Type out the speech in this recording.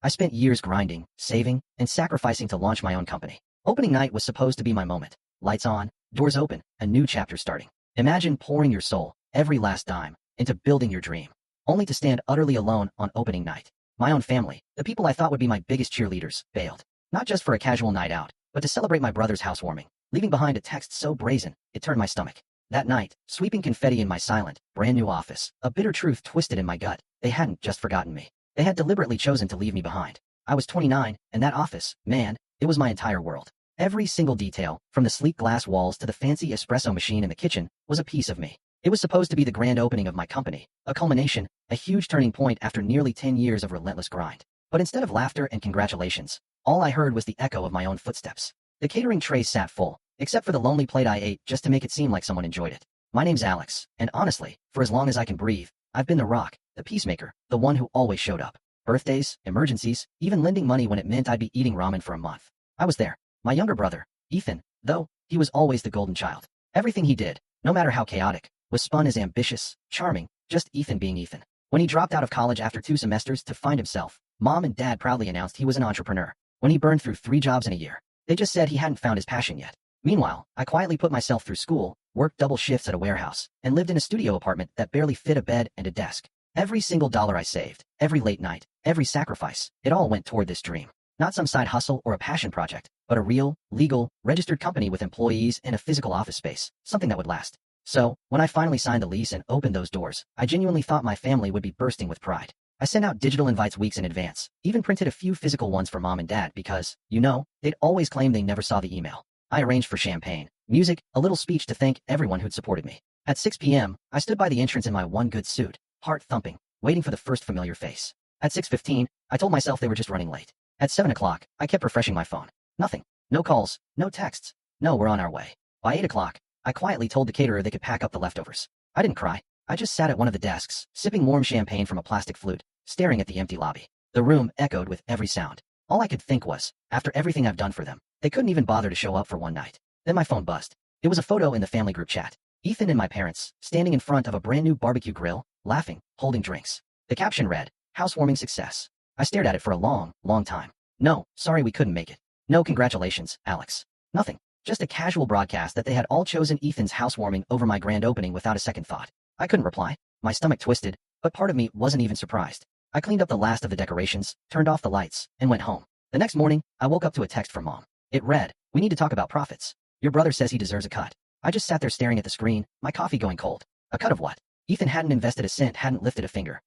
I spent years grinding, saving, and sacrificing to launch my own company. Opening night was supposed to be my moment. Lights on, doors open, a new chapter starting. Imagine pouring your soul, every last dime, into building your dream, only to stand utterly alone on opening night. My own family, the people I thought would be my biggest cheerleaders, bailed. Not just for a casual night out, but to celebrate my brother's housewarming, leaving behind a text so brazen, it turned my stomach. That night, sweeping confetti in my silent, brand new office, a bitter truth twisted in my gut. They hadn't just forgotten me. They had deliberately chosen to leave me behind. I was 29, and that office, man, it was my entire world. Every single detail, from the sleek glass walls to the fancy espresso machine in the kitchen, was a piece of me. It was supposed to be the grand opening of my company, a culmination, a huge turning point after nearly 10 years of relentless grind. But instead of laughter and congratulations, all I heard was the echo of my own footsteps. The catering trays sat full, except for the lonely plate I ate just to make it seem like someone enjoyed it. My name's Alex, and honestly, for as long as I can breathe, I've been the rock, the peacemaker, the one who always showed up. Birthdays, emergencies, even lending money when it meant I'd be eating ramen for a month. I was there. My younger brother, Ethan, though, he was always the golden child. Everything he did, no matter how chaotic, was spun as ambitious, charming, just Ethan being Ethan. When he dropped out of college after 2 semesters to find himself, Mom and Dad proudly announced he was an entrepreneur. When he burned through 3 jobs in a year, they just said he hadn't found his passion yet. Meanwhile, I quietly put myself through school, worked double shifts at a warehouse, and lived in a studio apartment that barely fit a bed and a desk. Every single dollar I saved, every late night, every sacrifice, it all went toward this dream. Not some side hustle or a passion project, but a real, legal, registered company with employees and a physical office space, something that would last. So, when I finally signed the lease and opened those doors, I genuinely thought my family would be bursting with pride. I sent out digital invites weeks in advance, even printed a few physical ones for Mom and Dad because, they'd always claim they never saw the email. I arranged for champagne, music, a little speech to thank everyone who'd supported me. At 6 p.m., I stood by the entrance in my one good suit, heart thumping, waiting for the first familiar face. At 6:15, I told myself they were just running late. At 7 o'clock, I kept refreshing my phone. Nothing. No calls, no texts. No, we're on our way. By 8 o'clock, I quietly told the caterer they could pack up the leftovers. I didn't cry. I just sat at one of the desks, sipping warm champagne from a plastic flute, staring at the empty lobby. The room echoed with every sound. All I could think was, after everything I've done for them, they couldn't even bother to show up for one night. Then my phone buzzed. It was a photo in the family group chat. Ethan and my parents, standing in front of a brand new barbecue grill, laughing, holding drinks. The caption read, "Housewarming success." I stared at it for a long, long time. No, sorry we couldn't make it. No congratulations, Alex. Nothing. Just a casual broadcast that they had all chosen Ethan's housewarming over my grand opening without a second thought. I couldn't reply. My stomach twisted, but part of me wasn't even surprised. I cleaned up the last of the decorations, turned off the lights, and went home. The next morning, I woke up to a text from Mom. It read, "We need to talk about profits. Your brother says he deserves a cut." I just sat there staring at the screen, my coffee going cold. A cut of what? Ethan hadn't invested a cent, hadn't lifted a finger.